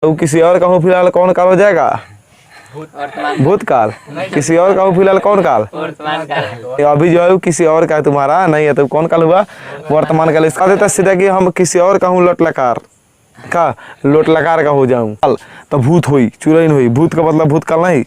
तो किसी और का हूँ फिलहाल कौन काल हो जाएगा? भूतकाल। किसी और का हूँ फिलहाल कौन काल? अभी जो है किसी और का तुम्हारा नहीं है तो कौन काल हुआ? वर्तमान काल। इसका देता सीधा कि हम किसी और का हूँ लोट लकार का, लोट लकार का हो जाऊं तो भूत हुई चुरैन हुई। भूत का मतलब भूतकाल नहीं,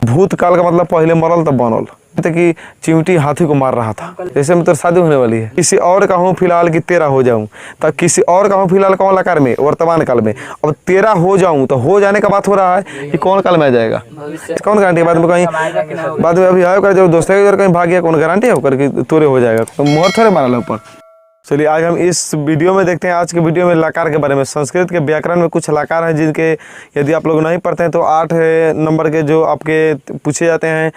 भूतकाल का मतलब पहले मरल तब बनल। कि चिमटी हाथी को मार रहा था, जैसे में तो शादी होने वाली है। किसी और का हूँ फिलहाल कि तेरा हो जाऊं, तो किसी और का हूँ फिलहाल कौन लकार में? वर्तमान काल में। अब तेरा हो जाऊं तो हो जाने का बात हो रहा है कि कौन काल में आ जाएगा? कौन गारंटी? बाद में कहीं बाद में अभी आयो कर जो दोस्त है कहीं भाग गया, कौन गारंटी है होकर कि तोरे हो जाएगा? तो मोहर थोड़े मारा ऊपर। चलिए आज हम इस वीडियो में देखते हैं, आज के वीडियो में लकार के बारे में। संस्कृत के व्याकरण में कुछ लकार हैं जिनके यदि आप लोग नहीं पढ़ते हैं तो 8 नंबर के जो आपके पूछे जाते हैं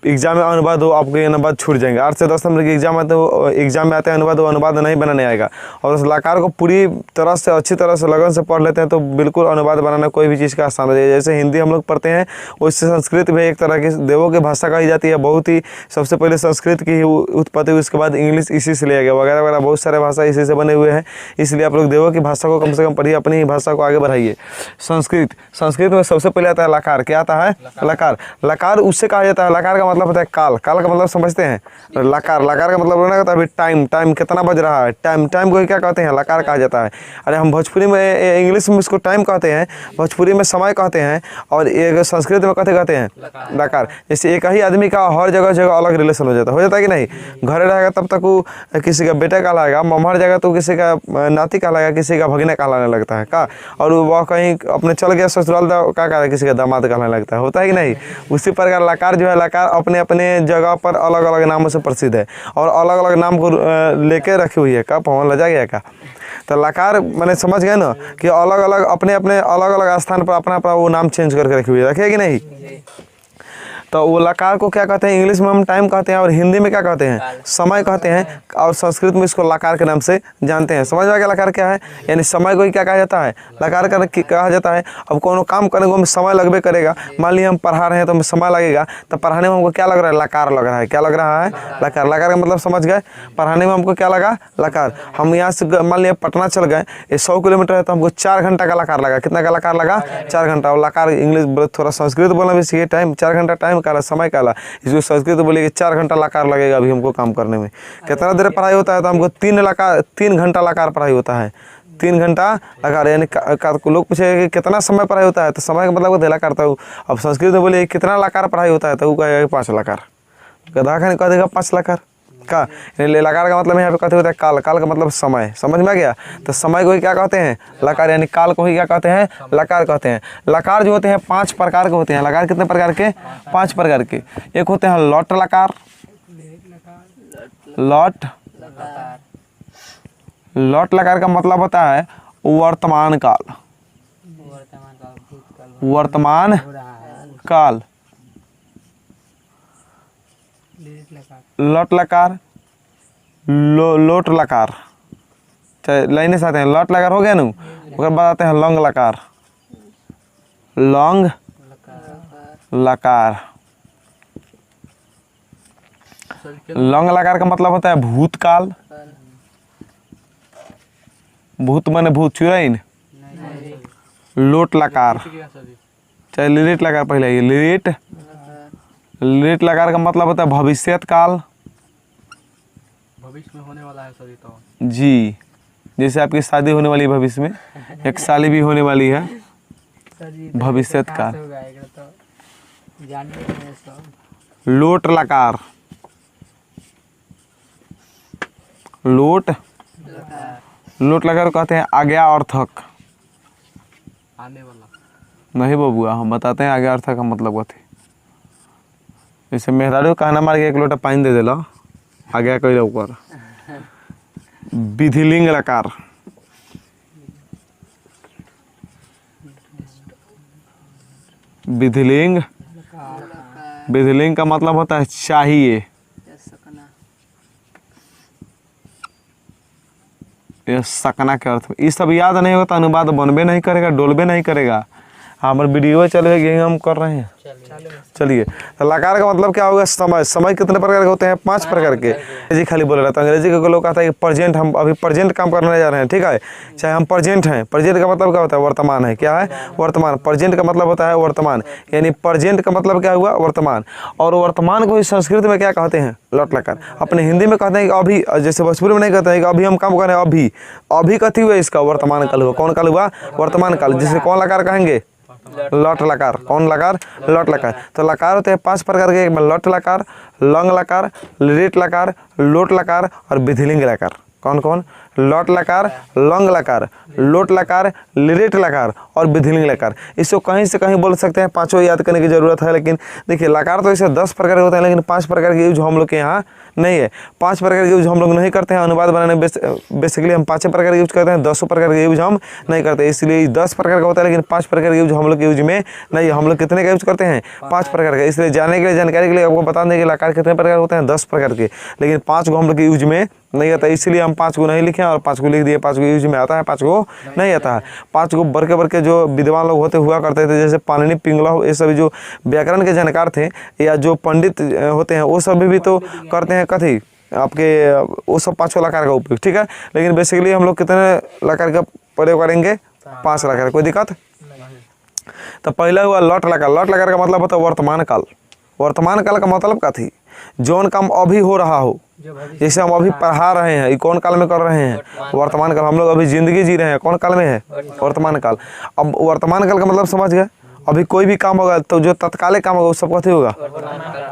एग्जाम में अनुवाद हो, आपके अनुवाद छूट जाएंगे। 8 से 10 नंबर के एग्जाम आते हो, एग्जाम में आते हैं अनुवाद, वो अनुवाद नहीं बनाने आएगा। और उस लकार को पूरी तरह से अच्छी तरह से लगन से पढ़ लेते हैं तो बिल्कुल अनुवाद बनाना कोई भी चीज़ का आसान हो जाएगा। जैसे हिंदी हम लोग पढ़ते हैं वैसे संस्कृत भी एक तरह की देवों की भाषा कही जाती है। बहुत ही सबसे पहले संस्कृत की उत्पत्ति हुई, उसके बाद इंग्लिश इसी से लिया गया, वगैरह वगैरह बहुत सारे भाषा इसी से बने हुए हैं। इसलिए आप लोग देवों की भाषा को कम से कम पढ़िए, अपनी भाषा को आगे बढ़ाइए। संस्कृत में सबसे पहले आता है लकार। क्या आता है? लकार। लकार उससे कहा जाता है, लकार का मतलब होता है काल। काल का मतलब समझते हैं? लकार का मतलब होना होता है अभी टाइम, टाइम कितना बज रहा है, टाइम। टाइम को क्या कहते हैं? लकार कहा जाता है। अरे हम भोजपुरी में इंग्लिश में उसको टाइम कहते हैं, भोजपुरी में समय कहते हैं, और एक संस्कृत में कहते हैं लकार। जैसे एक ही आदमी का हर जगह जगह अलग रिलेशन हो जाता है कि नहीं? घरे रहेगा तब तक वो किसी का बेटा कहलाएगा, मम्हर जाएगा तो किसी का नाती कहलाएगा, किसी का भगना कहलाने लगता है का। और वह कहीं अपने चल गया ससुराल क्या कहता है, किसी का दामाद कहलाने लगता है, होता है कि नहीं? उसी प्रकार लकार जो है, लकार अपने अपने जगह पर अलग अलग नामों से प्रसिद्ध है और अलग अलग नाम को लेके रखी हुई है। का पवन लजा गया का? तो लकार मैंने समझ गए ना कि अलग अलग अपने अपने अलग अलग स्थान पर अपना अपना वो नाम चेंज करके रखी हुई है, रखे कि नहीं? तो वो लकार को क्या कहते हैं? इंग्लिश में हम टाइम कहते हैं और हिंदी में क्या कहते हैं? समय कहते हैं। और संस्कृत में इसको लकार के नाम से जानते हैं। समझ में आ गया लकार क्या है? यानी समय को ही क्या कहा जाता है? लकार कहा जाता है। अब कोनो काम करने को हमें समय लगबे करेगा। मान लिया हम पढ़ा रहे हैं तो हमें समय लगेगा, तो पढ़ाने में हमको क्या लग रहा है? लकार लग रहा है। क्या लग रहा है? लकार। लकार का मतलब समझ गए? पढ़ाने में हमको क्या लगा? लकार। हम यहाँ से मान लिया पटना चल गए, ये 100 किलोमीटर है तो हमको 4 घंटा का लकार लगा। कितना का लकार लगा? 4 घंटा। और लकार इंग्लिश थोड़ा संस्कृत बोलना भी सीखे। टाइम 4 घंटा टाइम काला, समय काला। इसको संस्कृत बोलिए कि 4 घंटा लकार लगेगा अभी हमको काम करने में। कितना देर पढ़ाई होता है? तो हमको 3 घंटा लकार पढ़ाई होता है। 3 घंटा लकार। यानी लोग पूछे कि कितना समय पढ़ाई होता है, तो समय का मतलब को देला करता हूँ। अब संस्कृत में बोलिए कितना लकार पढ़ाई होता है, तो वो कहेगा 5 लकार। गधा खाने कह देगा 5 लकार का। लकार का मतलब यहाँ पे कहते होता है काल। काल का मतलब समय। समझ में आ गया? तो समय को ही क्या कहते हैं? लकार। यानी काल को ही क्या कहते हैं? लकार कहते हैं। लकार जो होते हैं 5 प्रकार के होते हैं। लकार कितने प्रकार के? 5 प्रकार के। एक होते हैं लौट लकार। लौट लकार का मतलब होता है वर्तमान काल। वर्तमान काल। लौट लकार, लोट लकार, चाहे लाइने से आते हैं। लौट लकार हो गया ना, उसके बाद आते हैं लौंग लकार। लौंग लकार। लौंग लकार का मतलब होता है भूतकाल। भूत माने भूत, चुरैन। लोट लकार, चाहे लिरिट लकार पहले आइए, लिरिट। लिरिट लकार का मतलब होता है भविष्यत काल। भविष्य में होने वाला है सभी तो जी। जैसे आपकी शादी होने वाली है भविष्य में, एक साली भी होने वाली है, भविष्यत काल। लोट लकार। लोट लकार कहते हैं आज्ञा अर्थक। आने वाला नहीं बबुआ, हम बताते हैं आज्ञा अर्थक का मतलब कथी। जैसे मेहरारू कहना मार के 1 लोटा पानी दे देला, आज्ञा कइला ऊपर। विधिलिंग लकार। विधिलिंग। विधिलिंग का मतलब होता है चाहिए। यह सकना के अर्थ में। ये सब याद नहीं होता अनुवाद बनबे नहीं करेगा, डोलबे नहीं करेगा। हमारे वीडियो चल रही है, हम कर रहे हैं। चलिए, तो लकार का मतलब क्या होगा? समय। समय कितने प्रकार के होते हैं? 5 प्रकार के। अंग्रेजी खाली बोल रहा था, अंग्रेजी के लोग कहता है कि प्रेजेंट, हम अभी प्रेजेंट काम करने जा रहे हैं, ठीक है, चाहे हम प्रेजेंट हैं। प्रेजेंट का मतलब क्या होता है? वर्तमान है। क्या है? वर्तमान। प्रेजेंट का मतलब होता है वर्तमान, यानी प्रेजेंट का मतलब क्या हुआ? वर्तमान। और वर्तमान को इस संस्कृत में क्या कहते हैं? लट लकार। अपने हिंदी में कहते हैं कि अभी, जैसे भोजपुरी में नहीं कहते हैं कि अभी हम काम कर रहे हैं, अभी। अभी कथी हुआ? इसका वर्तमान काल हुआ। कौन काल हुआ? वर्तमान काल, जिसे कौन लकार कहेंगे? लट लकार। कौन लकार? लट लकार। तो लकार होते हैं 5 प्रकार के, लट लकार, लंग लकार, लिट लकार, लोट लकार और विधिलिंग लकार। कौन कौन? लट लकार, लंग लकार, लोट लकार, लिट लकार और विधिलिंग लकार। इसको कहीं से कहीं बोल सकते हैं, पांचों याद करने की जरूरत है। लेकिन देखिए, लकार तो ऐसे 10 प्रकार के होते हैं, लेकिन 5 प्रकार के यूज हम लोग के यहाँ नहीं है। 5 प्रकार के यूज हम लोग नहीं करते हैं। अनुवाद बनाने बेसिकली हम 5 प्रकार के यूज करते हैं, 10 प्रकार के यूज हम नहीं करते। इसलिए 10 प्रकार का होता है, लेकिन 5 प्रकार के यूज हम लोग के यूज में नहीं है। हम लोग कितने का यूज करते हैं? 5 प्रकार का। इसलिए जानने के लिए, जानकारी के लिए आपको बता दें कि लकार कितने प्रकार होते हैं? 10 प्रकार के, लेकिन 5 को हम लोग के यूज में नहीं आता। इसलिए हम 5 को नहीं लिखे और 5 को लिख दिए। 5 को यूज में आता है, 5 को नहीं आता है। 5 को बढ़ के जो विद्वान लोग होते हुआ करते थे, जैसे पाणिनि, पिंगला, ये सभी जो व्याकरण के जानकार थे या जो पंडित होते हैं, वो सभी भी तो करते हैं कथी? आपके वो सब 5 लकार का उपयोग, ठीक है। लेकिन बेसिकली हम लोग कितने लकार का प्रयोग करेंगे? 5 लकार। कोई दिक्कत? तो पहला हुआ लट लकार। लट लकार का मतलब होता है वर्तमान काल। वर्तमान काल का मतलब क्या थी? जौन काम अभी हो रहा हो, जैसे हम अभी पढ़ा रहे हैं, ये कौन काल में कर रहे हैं? वर्तमान काल। हम लोग अभी जिंदगी जी रहे हैं, कौन काल में है? वर्तमान काल। अब वर्तमान काल का मतलब समझ गए? अभी कोई भी काम होगा तो जो तत्कालिक काम होगा वो सब कथी होगा?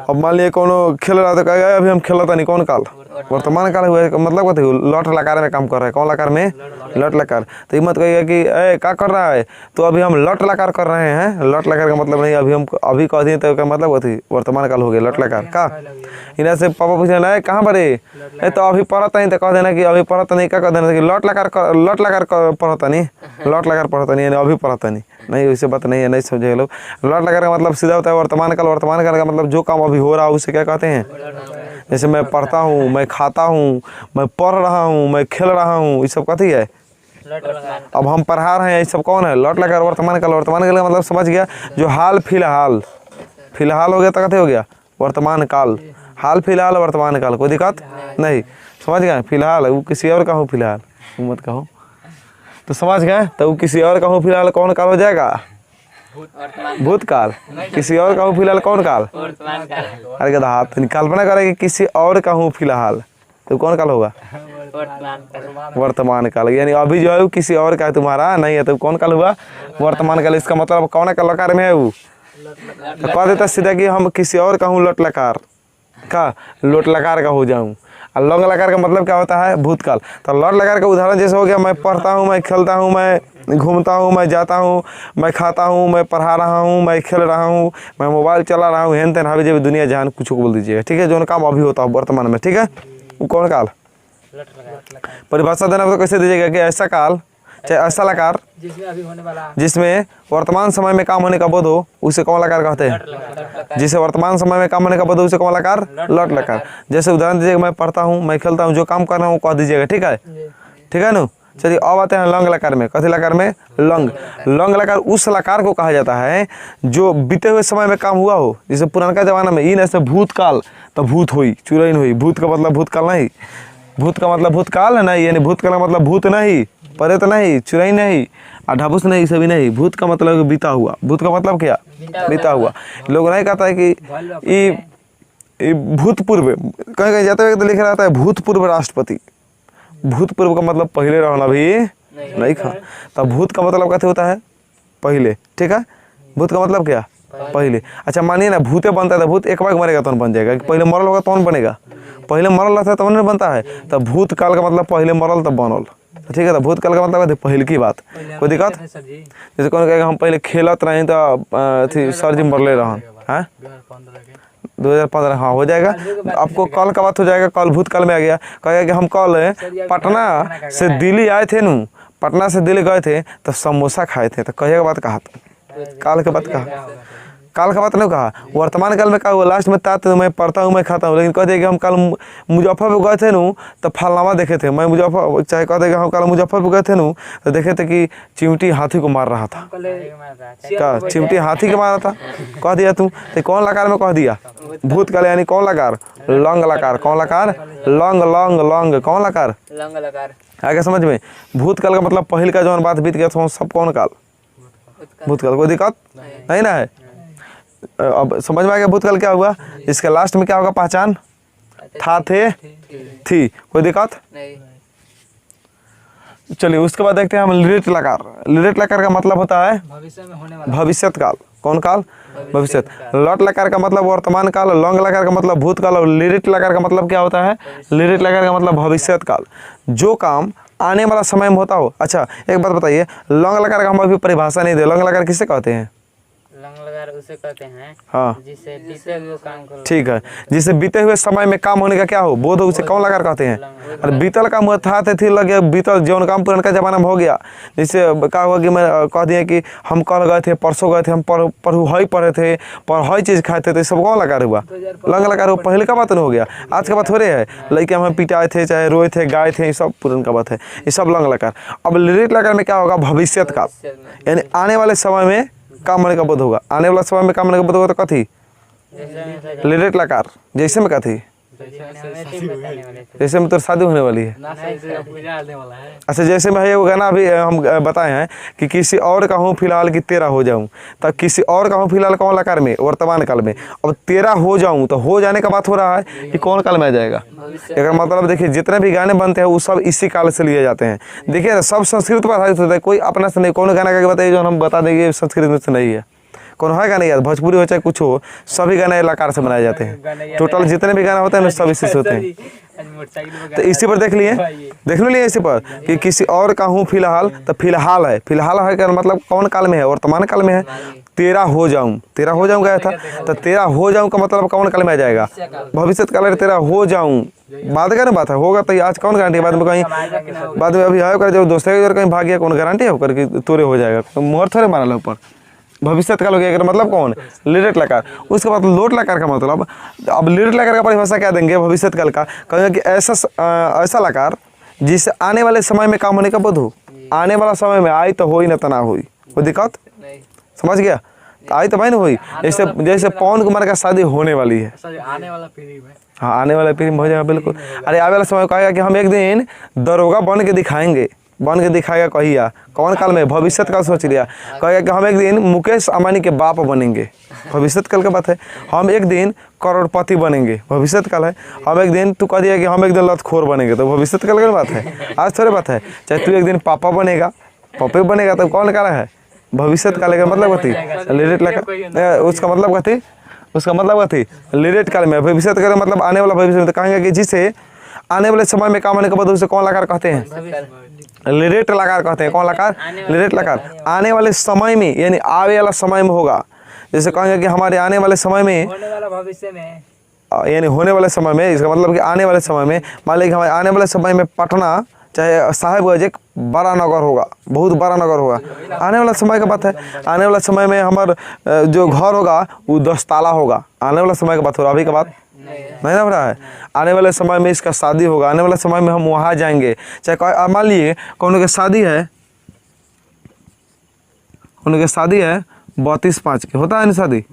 अब मान लिया कोनो खेल रहा तो कहेगा अभी हम खेलता नहीं, कौन काल? वर्तमान काल हुआ। मतलब कथी? लट लकार में काम कर रहे हैं। कौन लकार में? लट लकार। तो ये मत कहिएगा कि ए क्या कर रहा है, तो अभी हम लट लकार कर रहे हैं। लट लकार का मतलब नहीं, अभी हम अभी कह दिए तो क्या मतलब कथी? वर्तमान काल हो गया लट लकार का। इन्हें से पापा पूछे ना कहाँ पर है, तो अभी पढ़ता नहीं, तो कह देना कि अभी पढ़ता नहीं। क्या कह देना कि लट लकार पढ़ता नहीं, लट लकार पढ़ता नहीं, यानी अभी पढ़ता नहीं। नहीं, वैसे बात नहीं है, नहीं समझे लोग। लट लकार का मतलब सीधा होता है वर्तमान काल। वर्तमान काल का मतलब जो काम अभी हो रहा है उसे क्या कहते हैं? जैसे मैं पढ़ता हूँ, मैं खाता हूँ, मैं पढ़ रहा हूँ, मैं खेल रहा हूँ, ये सब कथी है? अब हम पढ़ा रहे हैं, ये सब कौन है? लट लकार। वर्तमान काल। वर्तमान काल का मतलब समझ गया? जो हाल फिलहाल, फिलहाल हो गया तो कथी हो गया? वर्तमान काल। हाल फिलहाल वर्तमान काल। कोई दिक्कत नहीं, समझ गए? फिलहाल वो किसी और का हो, फिलहाल वो मत कहो, तो समझ गए? तो वो किसी और का हो फिलहाल कौन काल हो जाएगा? भूतकाल। किसी और का हूँ फिलहाल कौन काल? अरे गधा, हाथ कल्पना करें कि किसी और का हूँ फिलहाल, तो कौन काल होगा? वर्तमान काल। यानी अभी जो है किसी और का है, तुम्हारा नहीं है, तो कौन काल हुआ? वर्तमान काल। इसका मतलब कौन का लकार में है वो? तो कह देता सीधा कि हम किसी और का हूँ लट लकार का, लोट लकार का हो जाऊँ। और लंग लकार का मतलब क्या होता है? भूतकाल। तो लट लकार का उदाहरण जैसे हो गया, मैं पढ़ता हूँ, मैं खेलता हूँ, मैं घूमता हूँ, मैं जाता हूँ, मैं खाता हूँ, मैं पढ़ा रहा हूँ, मैं खेल रहा हूँ, मैं मोबाइल चला रहा हूँ, हेन तेन हावी जब दुनिया जहान कुछ को बोल दीजिएगा, ठीक है। जो काम अभी होता है वर्तमान में, ठीक है, वो कौन काल? परिभाषा देना तो कैसे दीजिएगा कि ऐसा काल, चाहे ऐसा लकार जिसमें वर्तमान समय में काम होने का बोध हो, उसे कौन लकार कहते हैं? जिसे वर्तमान समय में काम होने का बोध हो उसे कौन लकार? लट लकार। जैसे उदाहरण दीजिएगा, मैं पढ़ता हूँ, मैं खेलता हूँ, जो काम कर रहा हूँ कह दीजिएगा, ठीक है, ठीक है ना। चलिए अब आते हैं लंग लकार में। कथी लकार में? लंग। लंग लकार उस लकार को कहा जाता है जो बीते हुए समय में काम हुआ हो। जैसे पुराना जमाना में इन ऐसे भूतकाल, तो भूत हुई, चुरैन हुई। भूत का मतलब भूतकाल नहीं, भूत का मतलब भूतकाल नहीं, यानी भूतकाल का मतलब भूत नहीं, प्रेत नहीं, चुरैन नहीं, ढाबुस नहीं, सभी नहीं। भूत का मतलब बीता हुआ। भूत का मतलब क्या? बीता हुआ। लोग नहीं कहता है कि ये भूतपूर्व, कहीं कहीं जाते हुए तो लिखा रहता है भूतपूर्व राष्ट्रपति। भूतपूर्व का मतलब पहले रहना भी नहीं खा। तब भूत का मतलब कैसे होता है? पहले, ठीक है। भूत का मतलब क्या? पहले। अच्छा मानिए ना भूते बनता है, तो भूत एक बार मरेगा तो बन जाएगा, पहले मरल होगा तो बनेगा? पहले मरल रहता है तो नहीं बनता है। तो भूत काल का मतलब पहले मरल तब बनल, ठीक है। तो भूत काल का मतलब पहले की बात। कोई दिक्कत? जैसे कौन कहेगा हम पहले खेलत रहे तो सर जी मरले रहन, हाँ 2015, हाँ हो जाएगा। आपको कल का बात हो जाएगा, कल भूत काल में आ गया। कहेगा कि हम कल पटना से दिल्ली आए थे नू, पटना से दिल्ली गए थे तो समोसा खाए थे, तो कहेगा बात कहा? काल के बात कहा? काल का बात नहीं कहा, वर्तमान काल में क्या हुआ, लास्ट में तात मैं पढ़ता हूँ मैं खाता हूँ, लेकिन कह दिया कि हम कल मुजफ्फरपुर गए थे नू तो फलनामा देखे थे, मैं मुजफ्फर चाहे कह दिया कि हम कल मुजफ्फरपुर गए थे नू तो देखे थे कि चिमटी हाथी को मार रहा था। क्या चिमटी हाथी को मार रहा था कह दिया तू, तो कौन लकार में कह दिया, भूतकाल यानी कौन लकार, लंग लकार, कौन लकार, लंग लंग लंग, कौन लकार, लंग लकार। आगे समझ में, भूतकाल का मतलब पहल का जो बात बीत गया था सब कौन काल, भूतकाल, कोई दिक्कत नहीं ना है। अब समझ में आ गया भूतकाल क्या हुआ, इसके लास्ट में क्या होगा, पहचान, था, थे, थी, कोई दिक्कत नहीं। चलिए उसके बाद देखते हैं हम लिरिट लकार। लिरिट लकार का मतलब होता है भविष्य में होने वाला, भविष्यत काल, कौन काल, भविष्यत। लट लकार का मतलब वर्तमान काल, लंग लकार का मतलब भूतकाल और लिरिट लकार का मतलब क्या होता है, लिरिट लकार का मतलब भविष्यत काल, जो काम आने वाला समय में होता हो। अच्छा एक बात बताइए, लंग लकार का हम अभी परिभाषा नहीं दे, लंग लकार किसे कहते हैं, लंग लकार उसे कहते हैं हाँ जिससे बीते हुए काम को, ठीक है, जिससे बीते हुए समय में काम होने का क्या हो, बोध हो, उसे कौन लकार कहते हैं। और बीतल काम हुआ था थी लगे, बीतल जौन काम पुराना जमाना में हो गया, जिससे क्या हुआ कि मैं कह दिया कि हम कल गए थे, परसों गए थे, हम पढ़ाई पढ़े थे, पढ़ाई चीज़ खाए थे, तो सब कौन लकार हुआ, लंग लकार हुआ। पहले का बात नहीं हो गया, आज का बात हो रही है, लड़के हम पिटाए थे चाहे रोए थे गाए थे, ये सब पुरान का बात है, ये सब लंग लकार। अब लिरिट लकार में क्या होगा, भविष्यत काल, यानी आने वाले समय में काम होने का बोध होगा, आने वाला समय में काम होने का बोध होगा तो कथी, लिरिट लकार, जैसे में कथी, जैसे में तो शादी होने वाली है, ना सही से पूजा आने वाला है। अच्छा जैसे में है वो गाना अभी हम बताए हैं कि किसी और का हूँ फिलहाल कि तेरा हो जाऊँ, तब किसी और का हूँ फिलहाल कौन लकार में, वर्तमान काल में। अब तेरा हो जाऊँ तो हो जाने का बात हो रहा है कि कौन काल में आ जाएगा, अगर मतलब देखिए जितने भी गाने बनते हैं वो सब इसी काल से लिए जाते हैं। देखिए सब संस्कृत पर आधारित होता है, कोई अपना से नहीं, कौन गाना का बताइए जो हम बता देंगे संस्कृत में से नहीं है, कौन है गाना याद, भोजपुरी हो चाहे कुछ हो, सभी गाने लकार से बनाए जाते हैं, टोटल जितने भी गाने होते हैं सब इसी से होते हैं। तो इसी पर देख लिए इसी पर कि किसी और का हूँ फिलहाल, तो फिलहाल है, फिलहाल है का मतलब कौन काल में है, वर्तमान काल में है। तेरा हो जाऊँ, तेरा हो जाऊँ गया था, तो तेरा हो जाऊँ का मतलब कौन काल में आ जाएगा, भविष्य काल है, तेरा हो जाऊँ बाद का ना बात है, होगा तो आज कौन गारंटी, बाद में कहीं बाद में अभी आयो कर जब दोस्तों के कहीं भाग गया, कौन गारंटी है होकर कि तोरे हो जाएगा, मोहर थोड़े मारा ऊपर, भविष्य काल हो गया मतलब कौन, लिरिट लकार। उसके बाद लोट लकार का मतलब, अब लिरिट लकार का परिभाषा क्या देंगे भविष्य काल का, कहेंगे कि ऐसा लकार जिससे आने वाले समय में काम होने का बोध हो, आने वाला समय में आई तो हो ही ना तना हुई, कोई दिक्कत समझ गया, आई तो भाई ना हुई, जैसे पवन कुमार का शादी होने वाली है, आने वाला पीढ़ी में, हाँ आने वाले पीढ़ी में हो जाएगा बिल्कुल। अरे आने वाला समय कहेगा कि हम एक दिन दरोगा बन के दिखाएंगे, बन के दिखाएगा कहिया, कौन काल में, भविष्य काल सोच लिया, कहेगा कि हम एक दिन मुकेश अंबानी के बाप बनेंगे, भविष्य काल का बात है। हम एक दिन करोड़पति बनेंगे, भविष्य काल है। हम एक दिन, तू कह दिया कि हम एक दिन लतखोर बनेंगे, तो भविष्य काल की बात है, आज थोड़े बात है। चाहे तू एक दिन पापा बनेगा, पपे बनेगा, तो कौन काल है, भविष्य काल का मतलब कथी, लिरिट लकार, उसका मतलब कथी, उसका मतलब कथी, लिरिट काल में, भविष्य काल मतलब आने वाला भविष्य में। तो कहेंगे कि जिसे आने वाले समय में काम होने के बाद उसे कौन लकार कहते हैं, लिरिट लकार कहते हैं, कौन लकार, लिरिट लकार। आने वाले समय में यानी आने वाला समय में होगा, जैसे कहेंगे कि हमारे आने वाले समय में, होने वाला भविष्य में, यानी होने वाले समय में, इसका मतलब कि आने वाले समय में, मान लीजिए हमारे आने वाले समय में पटना चाहे साहिबगंज एक बड़ा नगर होगा, बहुत बड़ा नगर होगा, आने वाला समय का बात है। आने वाला समय में हमार जो घर होगा वो 10 ताला होगा, आने वाला समय का बात हो रहा, अभी का बात नहीं ना हो रहा है। आने वाले समय में इसका शादी होगा, आने वाले समय में हम वहाँ जाएंगे। चाहे मान लीजिए कौन के शादी है, उनके शादी है 32-5 की, होता है ना शादी,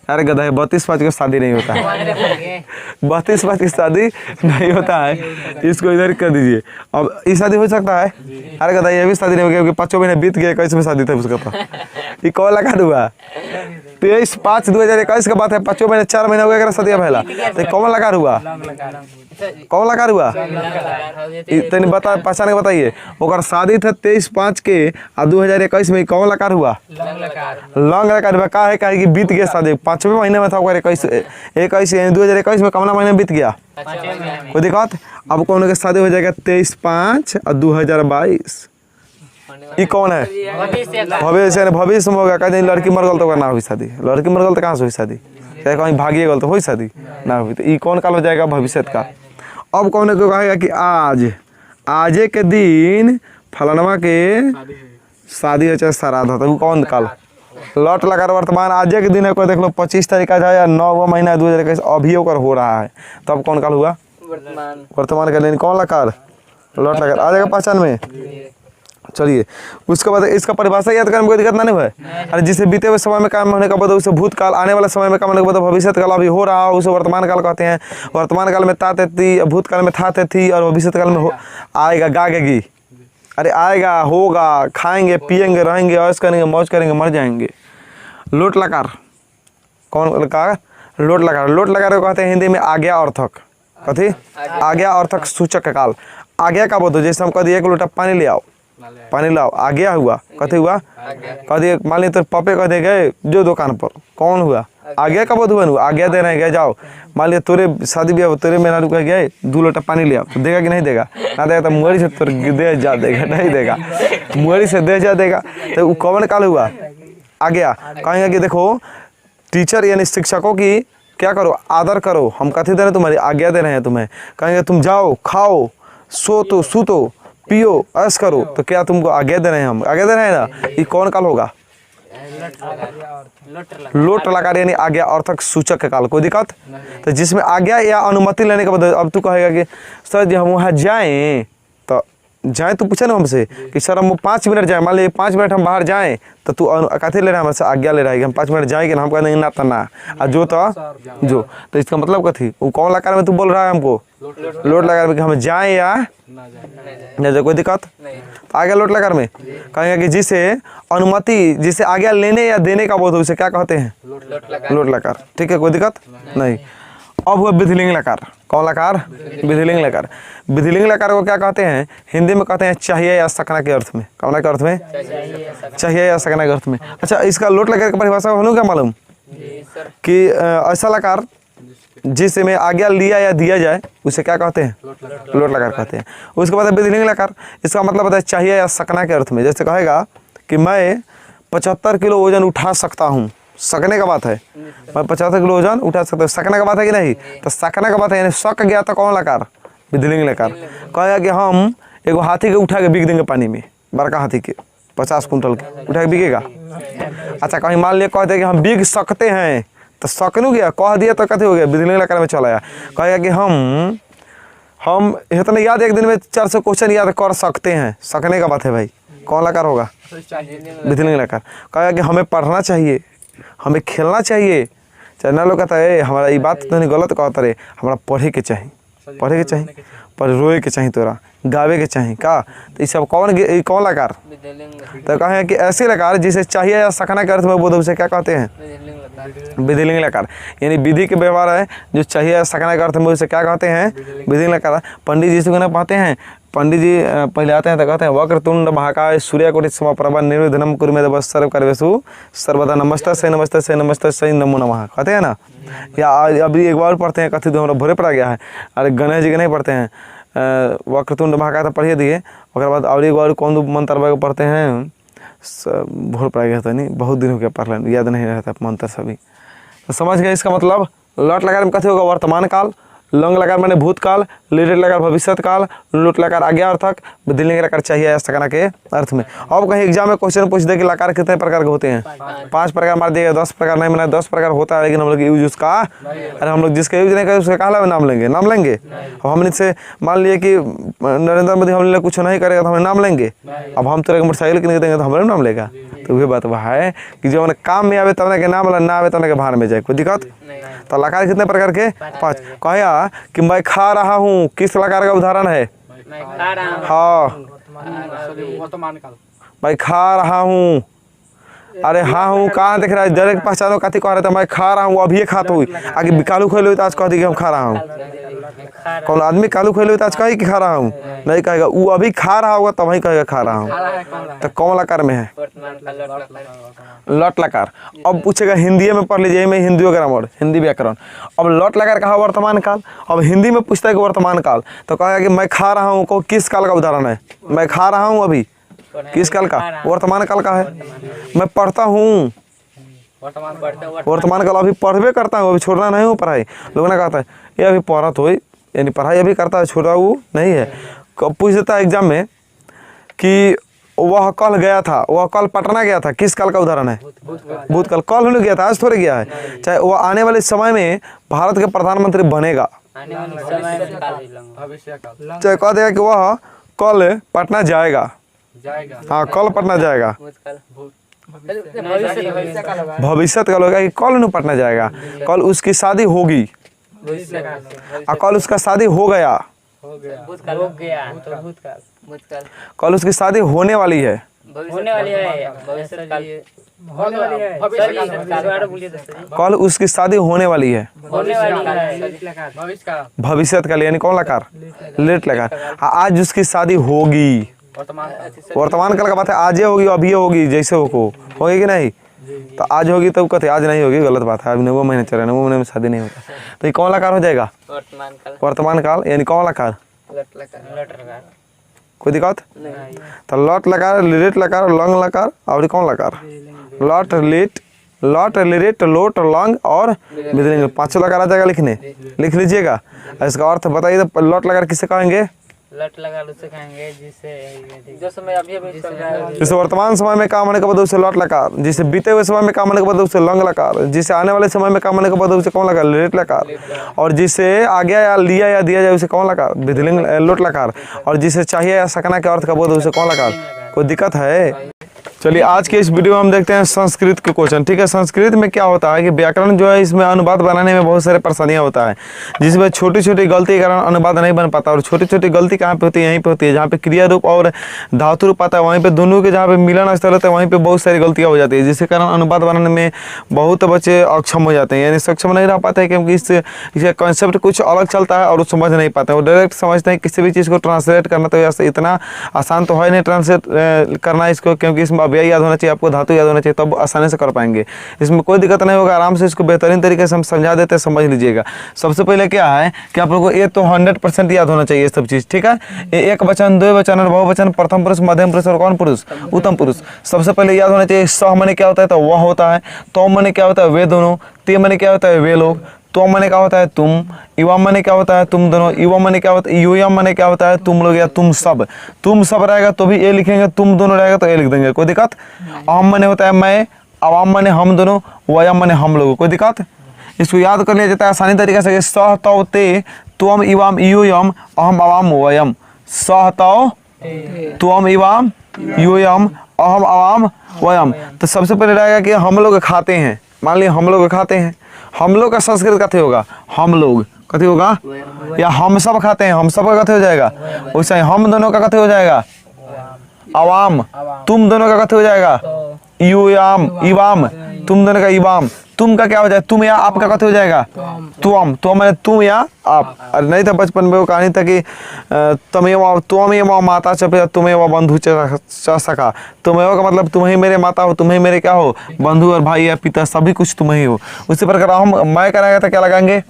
अरे गधा है 32-5 की शादी नहीं होता है, 32-5 की शादी नहीं होता है, इसको इधर कर दीजिए। अब ये शादी हो सकता है, अरे गधा ये भी शादी नहीं हो गया क्योंकि 5 महीने बीत गए, 21 में शादी था उसका, तो ये कौन लगा हुआ 23/5/2021 का बात है, 5 महीने 4 महीने हो गया शादी पहला, तो कौन लगा हुआ, कौन लगा हुआ, इतनी बता पहचान के बताइए। और शादी था 23/5 के और 2021 में, कौन लकार हुआ, लंग लकार हुआ। का है कि बीत गया शादी, 5वें महीने में था, 21 2021 में कौन महीने बीत गया, कोई दिक्कत। अब कौन के शादी हो जाएगा 23/5 और 2022, ये कौन है, भविष्य, भविष्य में होगा। कहीं लड़की मर गल तो ना हुई शादी, लड़की मर गल तो कहाँ से हुई शादी, चाहे कहीं भागिए गल तो हुई शादी ना हुई, तो ये कौन काल हो जाएगा, भविष्य का। अब कौन को कहेगा कि आजे के दिन फलानवा के शादी हो चाहे श्राद्ध हो, तो वो कौन काल, लट लकार वर्तमान आज के दिन है कोई देख लो 25 तारीख का या 9वां महीना 2021 अभी ओकर हो रहा है तब कौन काल हुआ वर्तमान काल यानी कौन लकार लट लकार आ जाएगा पहचान में। चलिए उसके बाद इसका परिभाषा याद करने में कोई दिक्कत नहीं हुआ है। अरे जिसे बीते हुए समय में काम होने का बता उसे भूतकाल, आने वाले समय में काम होने का बता भविष्य काल, अभी हो रहा हो उसे वर्तमान काल कहते हैं। वर्तमान काल में ता थी, भूतकाल में था थी और भविष्य काल में आएगा गागेगी। अरे आएगा, होगा, खाएंगे, पिएंगे, रहेंगे, ऐश करेंगे, मौज करेंगे, मर जाएंगे। लोट लकार कौन लकार? लोट लकार। लोट लकार को कहते हैं हिंदी में आज्ञा अर्थक। कथी? आज्ञा अर्थक सूचक काल। आज्ञा का बोधो जैसे हम कह दिए एक लोटा पानी ले आओ, पानी लाओ, आज्ञा हुआ। कथी हुआ? कह दिए मान ली तो पापे कह दे गए जो दुकान पर, कौन हुआ? आज्ञा का बोध हुआ। आज्ञा दे रहे गए जाओ, मान लिया तोरे शादी ब्याह तेरे मेरा कह गए 2 लोटा पानी ले आओ, तो देगा कि नहीं देगा? ना देगा तो मुहरी से तोर दे जा देगा, नहीं देगा, मुहरी से दे जा देगा। तो कौन काल हुआ? आज्ञा। कहेंगे कि देखो टीचर यानी शिक्षकों की क्या करो? आदर करो। हम कथी दे रहे हैं? तुम्हारी आज्ञा दे रहे हैं तुम्हें। कहेंगे तुम जाओ, खाओ, सूतो, पियो, ऐश करो, तो क्या तुमको आज्ञा दे रहे हैं? हम आज्ञा दे रहे हैं ना। ये कौन काल होगा? लोट लकार यानी आज्ञा अर्थक सूचक काल। कोई दिक्कत? तो जिसमें आज्ञा या अनुमति लेने के बाद अब तू कहेगा कि सर जी हम वहाँ जाएं, तो जाए तू पूछे ना हमसे कि सर हम 5 मिनट जाए, मान लीजिए 5 मिनट हम बाहर जाएं तो तू कथी ले रहा है हमसे? आज्ञा ले रहा है कि हम 5 मिनट जाएंगे ना। हम कह देंगे ना तना और जो तो इसका मतलब कथी? वो कौन लकार में तू बोल रहा है हमको? लोट लकार में कि हम जाएं या नहीं। कोई दिक्कत? आगे लोट लकार में कहेंगे कि जिसे अनुमति, जिसे आज्ञा लेने या देने का बोध हो उसे क्या कहते हैं? लोट लकार। ठीक है, कोई दिक्कत नहीं। अब हुआ विधिलिंग लकार। कौन लकार? विधिलिंग लकार। विधिलिंग लकार को क्या कहते हैं? हिंदी में कहते हैं चाहिए या सकना के अर्थ में। कौन के अर्थ में? चाहिए या सकना के अर्थ में। अच्छा, इसका लोट लकार की परिभाषा हो क्या मालूम? कि ऐसा लकार जिसमें आज्ञा लिया या दिया जाए उसे क्या कहते हैं? लोट लकार कहते हैं। उसके बाद विधिलिंग लकार। इसका मतलब होता है चाहिए या सकना के अर्थ में। जैसे कहेगा कि मैं 75 किलो वजन उठा सकता हूँ, सकने का बात है, मैं 75 किलो वजन उठा सकता हूँ, सकने का बात है कि नहीं? तो सकने का बात है यानी सक गया तो कौन लकार? विधिलिंग लकार। कहेगा कि हम एगो हाथी के उठा के बिक देंगे पानी में, बड़का हाथी के 50 कुंटल के उठा के बिकेगा। अच्छा, कहीं मान लिया कहते हैं कि हम बिक सकते हैं, तो सकनू गया, कह दिया तो कथी हो गया? विधिलिंग लकार में चला आया। कहेगा कि हम इतना याद एक दिन में 400 क्वेश्चन याद कर सकते हैं, सकने का बात है भाई, कौन लकार होगा? विधिलिंग लकार। कहेगा कि हमें पढ़ना चाहिए, हमें खेलना चाहिए। चाहे ना लोग कहता है हमारा ये बात तो नहीं गलत कहता रे, हमारा पढ़े के चाहिए, पढ़े के चाहिए, पर रोए के चाहिए, तोरा गावे के चाहिए का। तो ये सब कौन लकार? तो कहे कि ऐसे लकार जिसे चाहिए या सकना के अर्थ में बोध उसे क्या कहते हैं? विधिलिंग लकार। यानी विधि के व्यवहार है जो चाहिए या सकना के अर्थ में उसे क्या कहते हैं? विधिलिंग लकार। पंडित जी से पढ़ते हैं, पंडित जी पहले आते हैं तो कहते हैं वक्रतुंड महाकाय सूर्यकोटि समप्रभा निर्विघ्नं कुरु मे देव सर्वकार्येषु सर्वदा नमस्ते नमो नमः कहते हैं ना। या अभी एक बार पढ़ते हैं कथी तो हमारा भोरे पड़ा गया है। अरे गणेश जी के नहीं पढ़ते हैं, वक्रतुंड महाकाय तो पढ़िए दिए, उसके बाद और एक बार कौन मंत्र पढ़ते हैं, भोर पड़ा गया था, नहीं बहुत दिन हो गया पढ़ लें, याद नहीं रहता मंत्र सभी। तो समझ गए इसका मतलब? लट लकार में कथी होगा? वर्तमान काल। लंग लकार मैंने भूतकाल, लिटिल लकार भविष्यत काल, लोट लकार आज्ञा अर्थक, विधिलिंग लकार चाहिए या सकना के अर्थ में। अब कहीं एग्जाम में क्वेश्चन पूछ दे कि लकार कितने प्रकार के होते हैं? 5 प्रकार मार दिएगा, 10 प्रकार नहीं माना, 10 प्रकार होता है, लेकिन हम लोग यूज उसका, अरे हम लोग जिसका यूज नहीं करें उसका कहा नाम लेंगे? नाम लेंगे। अब हमने से मान लिए कि नरेंद्र मोदी हम लोग कुछ नहीं करेगा तो हमें नाम लेंगे। अब हम तेरे मोटरसाइकिल किन देंगे तो हमारे नाम लेगा। तो वही बात वह है कि जो काम में आवे तब के नाम ना आवे तब के भार में जाए, कोई दिक्कत? तो लकार कितने प्रकार के? 5। कहा कि मैं खा रहा हूँ, किस लकार का उदाहरण है? हाँ, मैं खा रहा हूँ। अरे हाँ हूँ कहाँ देख रहा है? डायरेक्ट पहचानो कथी कह रहे थे? मैं खा रहा हूँ, अभी खाता हुई आगे कालू खेल हुई तो आज कह दी कि हम खा रहा हूँ। कौन आदमी कालू खेल हुई तो आज कही कि खा रहा हूँ? नहीं कहेगा, वो अभी खा रहा होगा तब वही कहेगा खा रहा हूँ। तो कौन लकार में है? लट लकार। अब पूछेगा हिंदी में पढ़ लीजिए, में हिंदी ग्रामर, हिंदी व्याकरण। अब लट लकार कहा वर्तमान काल। अब हिंदी में पूछता है कि वर्तमान काल, तो कहेगा कि मैं खा रहा हूँ, को किस काल का उदाहरण है? मैं खा रहा हूँ अभी, किस काल का? वर्तमान काल का है। मैं पढ़ता हूँ, वर्तमान काल, अभी पढ़वे करता हूँ, अभी छोड़ना नहीं हो पढ़ाई। लोगों ने कहता है ये अभी पढ़त हो, यानी पढ़ाई अभी करता है, छोड़ा वो नहीं है। पूछ देता है एग्जाम में कि वह कल गया था, वह कल पटना गया था, किस काल का उदाहरण है? भूतकाल। कल नहीं गया था, आज थोड़े गया है। चाहे वह आने वाले समय में भारत के प्रधानमंत्री बनेगा, आने वाले समय में काल ही लंग भविष्य काल चाहे कह देगा कि वह कल पटना जाएगा। जाएगा। हाँ, कल पटना जाएगा। भूतकाल भविष्य काल होगा। भविष्य काल होगा कि कल नहीं पटना जाएगा। कल उसकी शादी होगी, भविष्य काल और कल उसका शादी हो गया। हो गया। भूतकाल हो गया तो भूतकाल भूतकाल कल उसकी शादी होने वाली है। होने वाली है भविष्य काल होने वाली है भविष्य काल बोलिए तो कल उसकी शादी होने वाली है। होने वाली है भविष्य काल भविष्य काल यानी कौन लकार? लेट लकार। आज उसकी शादी होगी। वर्तमान वर्तमान काल का बात है, आज ये होगी, अभी ये होगी, जैसे हो होगी कि नहीं? तो आज होगी तो कहते आज नहीं होगी, गलत बात है। अभी 9 महीने चल रहे, 9 महीने में शादी नहीं होता। तो ये कौन लकार हो जाएगा? वर्तमान काल वर्तमान काल यानी कौन लकार? लट लगा कोई दिक्कत? नहीं तो लट लकार, लिरेट लकार, लंग लकार और कौन लकार? लट लिट, लट लिरेट, लोट, लंग और बिदलिंग, 5 लकार आ जाएगा लिखने, लिख लीजिएगा। इसका अर्थ बताइए तो लट लकार किसे कहेंगे? लट लगा उसे कहेंगे जिससे जो समय अभी चल रहा है जिसे वर्तमान समय में काम होने के बाद उसे लट लकार, जिसे बीते हुए समय में काम होने के बाद उसे लंग लकार, जिसे आने वाले समय में काम होने के बाद उसे कौन लकार? लेट लकार, और जिसे आ गया या लिया या दिया जाए उसे कौन लकार? बिदलिंग लोट लकार, और जिसे चाहिए या सकना के अर्थ का बोध उसे कौन लकार? कोई दिक्कत है? चलिए आज के इस वीडियो में हम देखते हैं संस्कृत के क्वेश्चन। ठीक है, संस्कृत में क्या होता है कि व्याकरण जो है इसमें अनुवाद बनाने में बहुत सारे परेशानियां होता है, जिसमें छोटी छोटी गलती के कारण अनुवाद नहीं बन पाता। और छोटी छोटी गलती कहाँ पे होती है? यहीं पे होती है जहाँ पे क्रिया रूप और धातु रूप आता है, वहीं पे दोनों के जहाँ पे मिलन स्थल होता है वहीं पे बहुत सारी गलतियाँ हो जाती है, जिसके कारण अनुवाद बनाने में बहुत बच्चे अक्षम हो जाते हैं, यानी सक्षम नहीं रह पाते हैं, क्योंकि इसका कॉन्सेप्ट कुछ अलग चलता है और वो समझ नहीं पाते हैं। वो डायरेक्ट समझते हैं किसी भी चीज़ को ट्रांसलेट करना तो ऐसा इतना आसान तो है नहीं ट्रांसलेट करना इसको, क्योंकि इसमें अव्यय याद होना चाहिए, आपको धातु याद होना चाहिए, तब आसानी से कर पाएंगे। इसमें कोई दिक्कत नहीं होगा, आराम से इसको बेहतरीन तरीके से हम समझा देते हैं, समझ लीजिएगा। सबसे पहले क्या है कि आप लोगों को ये तो 100% याद होना चाहिए सब चीज़। ठीक है, एक वचन, दो वचन और बहुवचन, प्रथम पुरुष, मध्यम पुरुष और कौन पुरुष? उत्तम पुरुष। सबसे पहले याद होना चाहिए सह माने क्या होता है? तो वह होता है। तो माने क्या होता है? वे दोनों। ते माने क्या होता है? वे लोग। तो माने क्या होता है? तुम। युवा माने क्या होता है? तुम दोनों। युवा माने क्या होता है? युयम माने क्या होता है? तुम लोग या तुम सब। तुम सब रहेगा तो भी ए लिखेंगे, तुम दोनों रहेगा तो ए लिख देंगे, कोई दिक्कत? अहम माने होता है मैं, अवाम माने हम दोनों, वयम माने हम लोग, कोई दिक्कत? इसको याद कर लिया जाता है आसानी तरीके से, सह तौ ते त्वम इवाम यूयम अहम अवाम वयम। सह तौ त्वम इवाम यूयम अहम अवाम वयम। तो सबसे पहले रहेगा कि हम लोग खाते हैं, मान लीजिए हम लोग खाते हैं, हम लोग का संस्कृत कथी होगा? हम लोग कथी होगा? या हम सब खाते हैं, हम सब का कथी हो जाएगा? वैसे हम दोनों का कथी हो जाएगा? अवाम। तुम दोनों का कथी हो जाएगा? युयाम, इवाम। तुम दोनों का इवाम। तुम का क्या हो जाएगा? तुम या आप का कथी हो जाएगा? तुम। तो मैंने तुम या आप। अरे नहीं था बचपन में वो कहानी था कि त्वमेव माता च पिता त्वमेव बंधु च सखा। त्वमेव का मतलब तुम ही मेरे माता हो, तुम ही मेरे क्या हो? बंधु और भाई या पिता, सभी कुछ तुम ही हो। उसी प्रकार हम मैं कराएगा तो क्या लगाएंगे?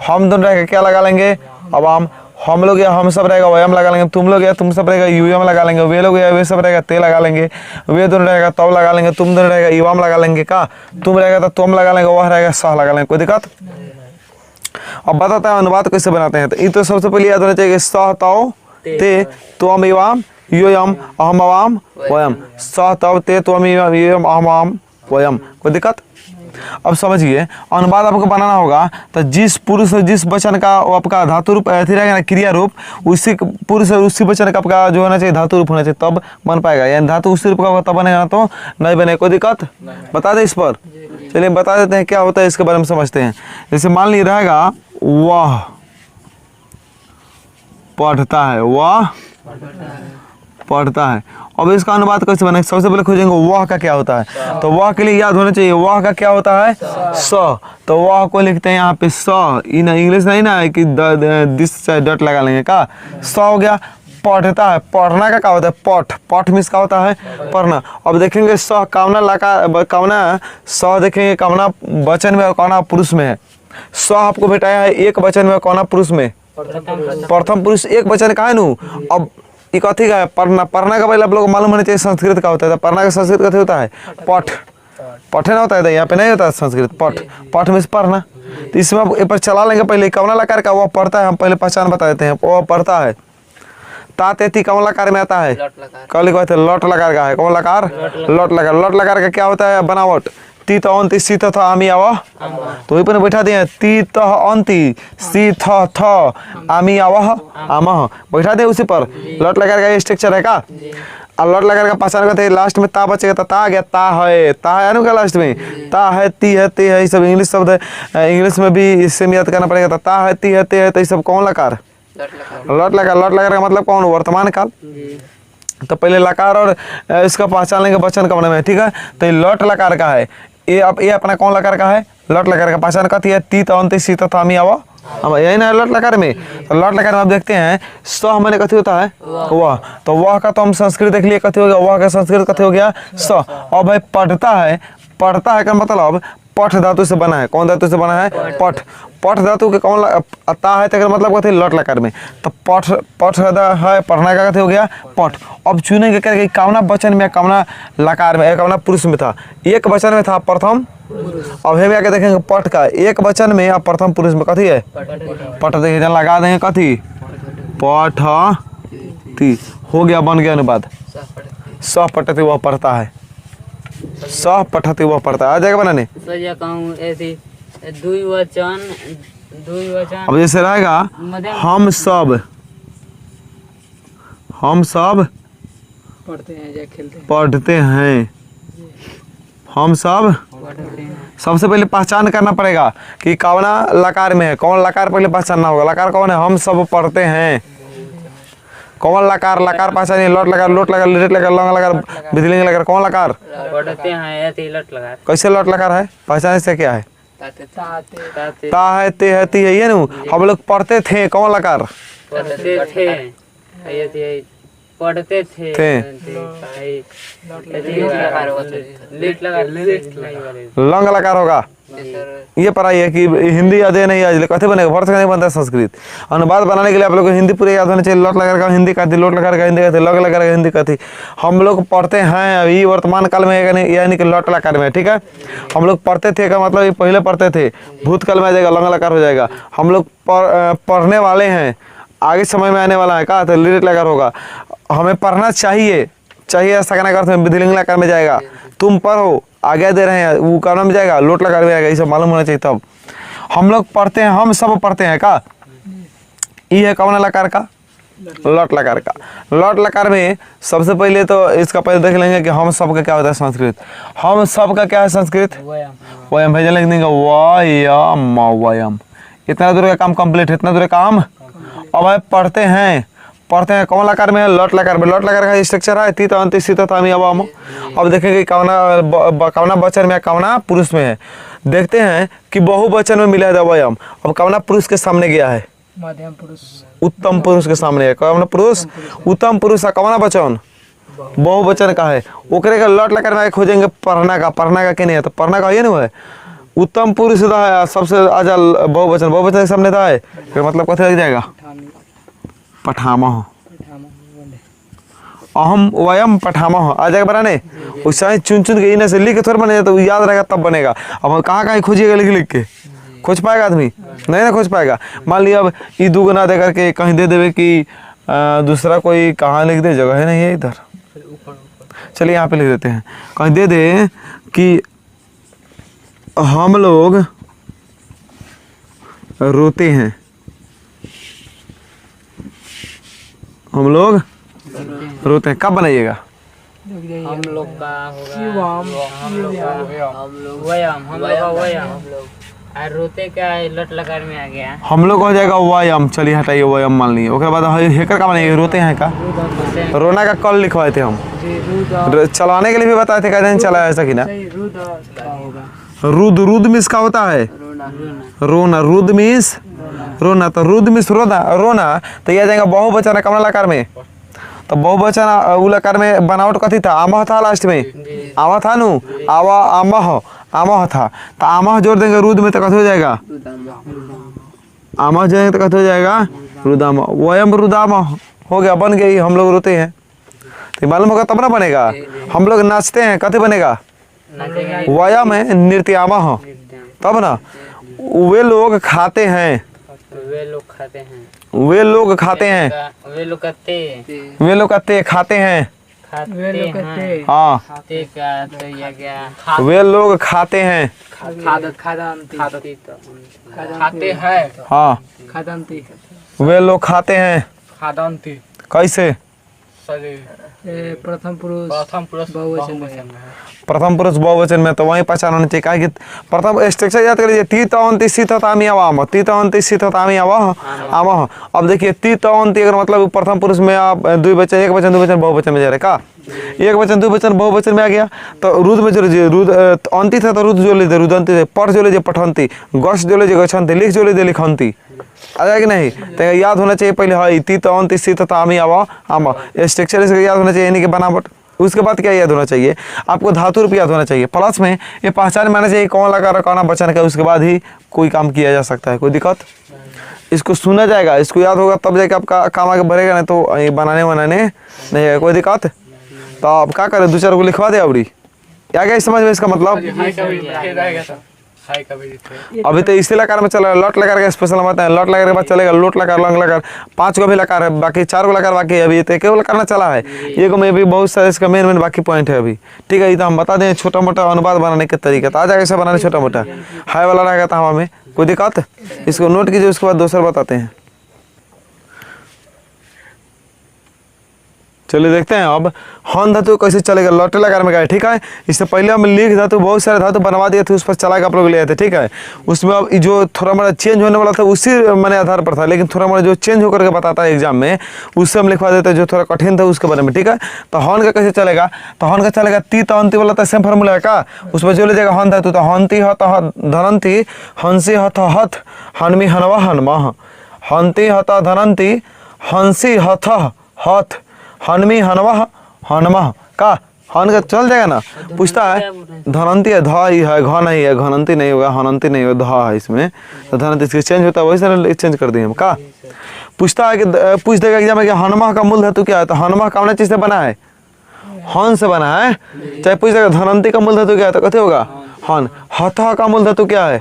हम दोनों रहेगा क्या लगा लेंगे? अवाम। हम लोग या हम सब रहेगा वयम लगा लेंगे, तुम लोग या तुम सब रहेगा यूयम लगा लेंगे, वे लोग या वे सब रहेगा ते लगा लेंगे, वे दोनों रहेगा तब लगा लेंगे, तुम दोनों रहेगा इवाम लगा लेंगे, का तुम रहेगा तो तुम लगा लेंगे, वह रहेगा सह लगा लेंगे, कोई दिक्कत? अब बताता है अनुवाद कैसे बनाते हैं। तो ये तो सबसे पहले याद होना चाहिए सह तौ ते त्वम इवाम यूयम अहम अवाम वयम। सह तौ ते त्वम इवाम यूयम अहम अवाम वयम, कोई दिक्कत? अब समझिए अनुवाद आपको बनाना होगा तो जिस पुरुष और जिस वचन का वो आपका धातु रूप रहेगा ना, क्रिया रूप, उसी पुरुष और उसी वचन का आपका जो होना चाहिए धातु रूप होना चाहिए, तब बन पाएगा। यानी धातु उसी रूप का होगा तब बनेगा, तो नहीं बने, कोई दिक्कत? बता दें इस पर। चलिए बता देते हैं क्या होता है, इसके बारे में समझते हैं। जैसे मान लीजिए रहेगा वह पढ़ता है, वह पढ़ता है। अब इसका अनुवाद कैसे बनेगा? सबसे पहले खोजेंगे वह का क्या होता है, तो वह के लिए याद होना चाहिए वह का क्या होता है? स। तो वह को लिखते हैं यहाँ पे स, इन इंग्लिश नहीं ना है कि दिस डट लगा लेंगे, का स हो गया। पढ़ता है, पढ़ना का क्या होता है? पठ। पठ मीन्स का होता है? पढ़ना। अब देखेंगे स कामना लगा, कामना स देखेंगे कामना वचन में और कामना पुरुष में है। स आपको भेटाया है एक वचन में, कामना पुरुष में प्रथम पुरुष एक वचन का है नु। अब ये कथी का है? पढ़ना। पढ़ना का पहले आप लोग मालूम होना चाहिए संस्कृत का होता है। पढ़ना का संस्कृत कथी होता है? पठ। पठे ना होता है, यहाँ पे नहीं होता है संस्कृत पठ। पठ में पढ़ना। तो इसमें आप पर चला लेंगे पहले कवना लकार का, वह पढ़ता है, हम पहले पहचान बता देते हैं, वह पढ़ता है। ता तेती कौन लकार में आता है? कल लिखा थे लट लकार का है। कौन लकार? लट लकार का क्या होता है बनावट? ती तो अंति सी थ आमी आवा, तो वही पर बैठा दिए ती तो अंति सी थ आमी आवा आमह, बैठा दे उसी पर। लट लकार का स्ट्रक्चर है का? और लट लकार का पहचान करते लास्ट में ता बचेगा तो ता आ गया, ता है ना लास्ट में, ता है ती है ते है, ये सब इंग्लिश शब्द है, इंग्लिश में भी इससे याद करना पड़ेगा। ता है ती है ते है, तो ये सब कौन लकार? लट लकार का मतलब कौन? वर्तमान काल। तो पहले लकार और इसका पहचान लेंगे वचन का में, ठीक है। तो ये लट लकार का है, ये अपना कौन लकार का है? लट लकार का पहचान कथी है? ती तो अंत सी तो आमी आवा, हम यही ना लट लकार में। तो लट लकार में आप देखते हैं स मैंने कथी होता है? वह। तो वह का तो हम संस्कृत देख लिए, कथी हो गया? वह का संस्कृत कथी हो गया? स। और भाई पढ़ता है का मतलब पठ धातु से बना है। कौन धातु से बना है? पठ। पठ धातु के कौन ता है तो मतलब कथी? लट लकार में। तो पठ है पढ़ना का कथी हो गया? पठ। अब चुनेंगे करके कामना वचन में, कामना लकार में, कामना पुरुष में था, एक वचन में था प्रथम। अब हम आके देखेंगे पठ का एक वचन में और प्रथम पुरुष में कथी है? पठ। देखिए लगा देंगे कथी? पठ ती हो गया, बन गया अनुवाद। सह पठती वह पढ़ता है, सह पठती वह पढ़ता है। आ जाएगा बनाने। सजा कहूँ ऐसी द्विवचन अब जैसे रहेगा हम सब पढ़ते हैं या खेलते हैं, पढ़ते हैं, हम सब। सबसे पहले पहचान करना पड़ेगा कि कौना लकार में है। कौन लकार पहले पहचानना होगा। लकार कौन है? हम सब पढ़ते हैं। कौन लकार? लकार पहचानिए। लट लकार, लोट लकार, लिट लकार, लंग लकार, विधिलिंग लकार। कौन लकार? पढ़ते हैं ऐसे लट लगा। कैसे लट लकार है? पहचान से क्या है? ताते ता है ते है ती है, ये नु हम लोग पढ़ते थे। कौन लकार? पढ़ते थे, ऐसे पढ़ते थे। लिट लगा, लंग लकार होगा। ये पढ़ाई है कि हिंदी याद है नहीं, आज कथे बनेगा भर नहीं बनता संस्कृत। अनुवाद बनाने के लिए आप लोग को हिंदी पूरे याद होना चाहिए। लट लकार का हिंदी कहती, लोट लकार का हिंदी कहती, लग लकार का हिंदी कहती। हम लोग पढ़ते हैं अभी वर्तमान काल में, यानी कि लट लकार में, ठीक है। हम लोग पढ़ते थे का मतलब ये पहले पढ़ते थे, भूतकाल में आ जाएगा, लंग लकार हो जाएगा। हम लोग पढ़ने वाले हैं, आगे समय में आने वाला है का, तो लिट लकार होगा। हमें पढ़ना चाहिए, सकना का विधिलिंग लकार में जाएगा। तुम पढ़ो, आगे दे रहे हैं, वो कानून में जाएगा, लोट लकार में आएगा। ये सब मालूम होना चाहिए। तब हम लोग पढ़ते हैं, हम सब पढ़ते हैं का, ये है कौन लकार का? लट लकार का। लट लकार में सबसे पहले तो इसका पहले देख लेंगे कि हम सब का क्या होता है संस्कृत। हम सब का क्या है संस्कृत? वयम। भेजा लिख देंगे वयम वयम। इतना दूर का काम कंप्लीट है, इतना दूर का काम। अब पढ़ते हैं कौन लकार में है? लट लकार में। लट लकार का स्ट्रक्चर है ती तो अंति सी तो आमी आवा। अब देखेंगे कौना वचन में, कौना पुरुष में है। देखते हैं कि बहुवचन में मिला है वयम। अब कौना पुरुष के सामने गया है? मध्यम पुरुष, उत्तम पुरुष के सामने है। कौन पुरुष? उत्तम पुरुष का कौना वचन? बहुवचन का है। ओकरे का लट लकार में खोजेंगे पढ़ना का के नहीं है, तो पढ़ना का ये नहीं है। उत्तम पुरुष है सबसे आजा बहुवचन के सामने था है, मतलब कथे लग जाएगा? पठामह। अहम वयम पठामह आ जाएगा बनाने। उससे चुन के इन्हें से लिख के थोड़ा बनेगा, तो याद रहेगा तब बनेगा। अब कहाँ खोजिएगा लिख के? खोज पाएगा आदमी? नहीं ना खोज पाएगा। मान लिया अब ये दो ना दे करके कहीं दे देवे कि दूसरा कोई कहाँ लिख दे, जगह है नहीं है इधर। चलिए यहाँ पे लिख देते हैं, कहीं दे दे कि हम लोग रोते हैं, हम लोग रोते हैं। कब बनाइएगा? हम लोग का होगा, हम लोग वयम। और रोते का लट लकार में आ गया, हम लोग हो जाएगा वयम। चलिए हटाइए वयम मान लिए। ओके बाद हेकर का बनाइएगा? रोते हैं का, रोना का कल लिखवाए थे हम, चलाने के लिए भी बताए थे, कहते हैं चला ऐसा कि ना। रुद, रुद मिस का होता है रोना, रुद मिस रोना। तो रुद मिस रोना, तो यह जाएगा बहुवचन है कौन लकार में? तो बहुवचन लकार में बनावट कथी था? आमह था लास्ट में, आवा था नु, आवा आमह था। तो आमह जोड़ देंगे रुद में, तो कथी हो जाएगा? आमह जोड़ेंगे तो कथी हो जाएगा? रुदाम। वयम रुदाम हो गया, बन गई। हम लोग रोते हैं, तो मालूम होगा तब ना बनेगा। हम लोग नाचते हैं, कथी बनेगा? वयम है नृत्यामह, तब ना। वे लोग खाते हैं, वे लोग खाते हैं, वे लोग खाते हैं, वे लोग खाते वे लोग खाते हैं। हैं। हाँ, खाते का तो ये क्या वे लोग खाते हैं। खाते हैं हाँ, खादंती वे लोग खाते हैं। खादंती कैसे? प्रथम पुरुष बहुवचन में प्रथम पुरुष बहुवचन में, तो वही पहचान होनी चाहिए। क्या प्रथम स्ट्रक्चर याद कर लीजिए, तीतवंती शीततामी अवाम, तीतवंती शीततामी अवह। अब देखिए तीतवंती अगर मतलब प्रथम पुरुष में आप द्विवचन, एक वचन द्विवचन बहुवचन में जा रहे का, एक वचन द्विवचन बहुवचन में आ गया तो रुद में जो लीजिए, रुद अंति था तो रुद जो लीजिए रुदंती थे, पठ जो लीजिए पठंती, गश जो लीजिए गच्छन्ति, लिख जो लीजिए लिखंती। आ जाएगी नहीं? तो याद होना चाहिए पहले है तीतवंती शीततामी अवह, स्ट्रक्चर इसका याद होना चाहिए, यानी कि बनावट। उसके बाद क्या याद होना चाहिए आपको? धातु रूप याद होना चाहिए। प्लस में ये पहचान में आना चाहिए कौन लगा रहा कौन वचन का, उसके बाद ही कोई काम किया जा सकता है। कोई दिक्कत? इसको सुना जाएगा, इसको याद होगा तब जाके आपका काम आगे बढ़ेगा, नहीं तो ये बनाने नहीं है। कोई दिक्कत? तो आप क्या करें, 2-4 को लिखवा दे अबड़ी। क्या क्या समझ में इसका मतलब? अभी तो इसी लकार में चलेगा, लट लकार का स्पेशल बताए, लट लकार के बाद चलेगा लोट लकार, लंग लकार, 5 को भी लकार है, बाकी 4 को लकार बाकी है। अभी तो केवल लकार चला है, ये को में भी बहुत सारे इसका मेन बाकी पॉइंट है अभी। ठीक है, ये तो हम बता दें छोटा मोटा अनुवाद बनाने के तरीका, तो आ जाएगा ऐसा बनाने छोटा मोटा हाई वाला रहेगा तो हमें कोई दिक्कत? इसको नोट कीजिए, उसके बाद दूसरा बताते हैं। चलिए देखते हैं अब हन धातु कैसे चलेगा, लौटे लकार में गए। ठीक है, इससे पहले हम लिख धातु बहुत सारे धातु बनवा दिए थे, उस पर चला के आप लोग ले आए थे। ठीक है, उसमें अब जो थोड़ा मोड़ा चेंज होने वाला था उसी मैंने आधार पर था, लेकिन थोड़ा मोड़ा जो चेंज होकर के बताता है एग्जाम में, उससे हम लिखवा देते हैं जो थोड़ा कठिन था उसके बारे में। ठीक है, तो हन का कैसे चलेगा? तो हन का चलेगा तीत अंति वाला था, सेम फॉर्मूला है का, उसमें जो लीजिएगा हन धातु, तो हंती हत धनंती, हंसी हथ हथ, हनमी हनवा हनमह, हंती हत धनंती, हंसी हथ हथ, हनमी हनवा हनमह का हन का चल जाएगा ना। पूछता है धनंती है, धा ही है, घ नहीं है, घनंती नहीं होगा, हनंती नहीं होगा, धा है इसमें, तो धनंती इसके चेंज होता है, वही से चेंज कर दिए हम का। पूछता है कि पूछ देगा एग्जाम में कि हनमह का मूल धातु क्या है, तो हनमह कौन चीज से बना है? हन से बना है। चाहे पूछ देगा धनंती का मूल धातु क्या है, तो कहते होगा हन। हथ का मूल धातु क्या है?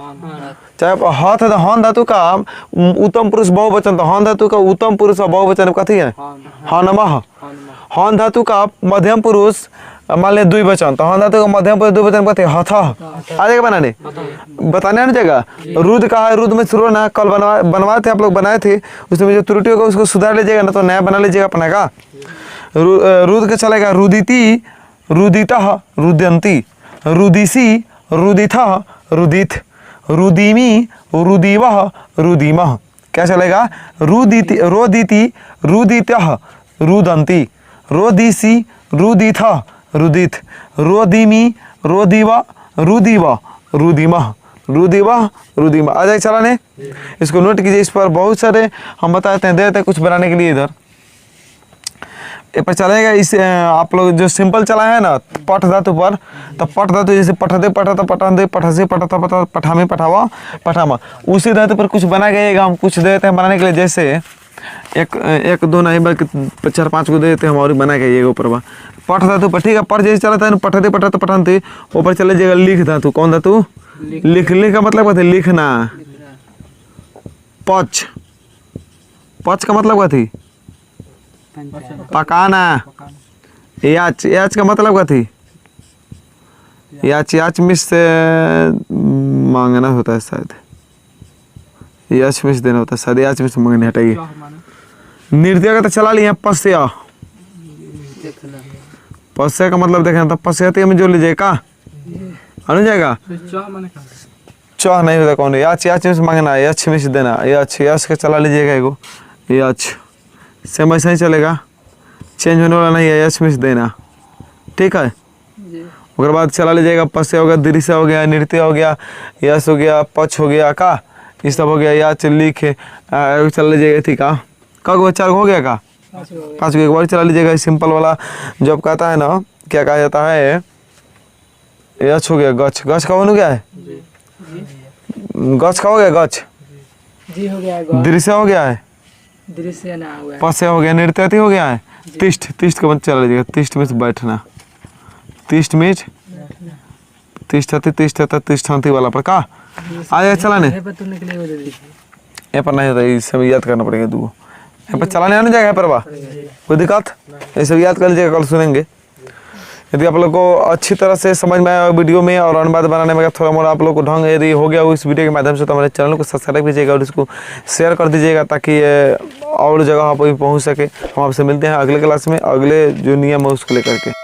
चाहे हाथ है, हन धातु का उत्तम पुरुष बहुवचन, तो हन धातु का उत्तम पुरुष और बहुवचन कथी है? हनमह। हन धातु का मध्यम पुरुष मान लिया द्विवचन, तो हन धातु का मध्यम पुरुष द्विवचन कथी है? हथ। आ जाएगा बनाने, बताने आना जाएगा। रुद का है, रुद में शुरू ना कल बनवाए थे आप लोग, बनाए थे, उसमें जो त्रुटि होगा उसको सुधार लीजिएगा, ना तो नया बना लीजिएगा अपना का। रुद का चलेगा रुदिति, रुदितः, रुदंती, रुदिसी, रुदिथः, रुदित, रुदिमी, रुदिवः, रुदिमः। क्या चलेगा? रुदिति, रोदिति, रुदितः, रुदंती, रोदिसी, रुदिथः, रुदित, रोदिमी, रोदिवा, रुदिवा, रुदिमः, रुदिवा, रुदिमा। आ जाए चलाने, इसको नोट कीजिए। इस पर बहुत सारे हम बताते हैं, देते हैं कुछ बनाने के लिए। इधर ये पर चलेगा, इस आप लोग जो सिंपल चला है ना पठ धातु पर, तो पठ धातु जैसे पठते पठता पठंदे पठसे पठता पठा पठामे पठावा पठामा, उसी धातु पर कुछ बना गएगा। हम कुछ देते हैं बनाने के लिए, जैसे एक दो नहीं बल्कि 4-5 को देते हैं हम और बना के ऊपर पठ धातु पर। ठीक है, पर जैसे चलाता है पठते पठते पठनते, ऊपर चले जाएगा लिख धातु। कौन धातु? लिख। लिख का मतलब क्या? लिखना। पच, पच का मतलब क्या थी? पकाना। याच, याच का मतलब क्या थी? याच, याच मिस से मांगना होता है शायद, याच मिस देना होता है शायद, याच मिस मांगने हटाइए। नृत्य का तो चला लिया पस्या, पस्या का मतलब देखना था, पस्याती में जो लीजिए का अनु जाएगा, चौह नहीं होता कौन? याच, याच मिस मांगना, याच मिस देना, याच, याच का चला लीजिएगा एगो, याच सेम ऐसा ही चलेगा, चेंज होने वाला नहीं है, यश मिस देना। ठीक है, उसके बाद चला लीजिएगा पस्य हो गया, दृश्य हो गया, नृत्य हो गया, यश हो गया, पक्ष हो गया का, ये सब हो गया। या लिख चला लीजिएगा। ठीक है, का 4 हो गया का 5 को एक बार चला लीजिएगा। सिंपल वाला जब कहता है ना, क्या कहा जाता है? यश हो गया, गच, गच का हो गया है, गच का हो गया, गच दृश्य हो गया है, दृश्य ना हुआ, पस्य हो गया, नृत्य हो गया है, तिष्ठ, तिष्ठ का मतलब चला लीजिएगा, तिष्ठ में बैठना, तिष्ठ में तिष्ठती तिष्ठता तिष्ठंती वाला पर का आ जाएगा चलाने। ए पर नहीं होता, इस समय याद करना पड़ेगा। 2 यहाँ पर चलाने आने जाएगा यहाँ पर बा कोई दिक्कत ये सब याद कर लीजिएगा, कल सुनेंगे। यदि आप लोग को अच्छी तरह से समझ में आया वीडियो में और अनुवाद बनाने में थोड़ा मोड़ा आप लोग को ढंग यदि हो गया हो इस वीडियो के माध्यम से, तो हमारे चैनल को सब्सक्राइब कीजिएगा और इसको शेयर कर दीजिएगा ताकि ये और जगह पर भी पहुंच सके। हम आपसे मिलते हैं अगले क्लास में, अगले जो नियम है उसको लेकर के।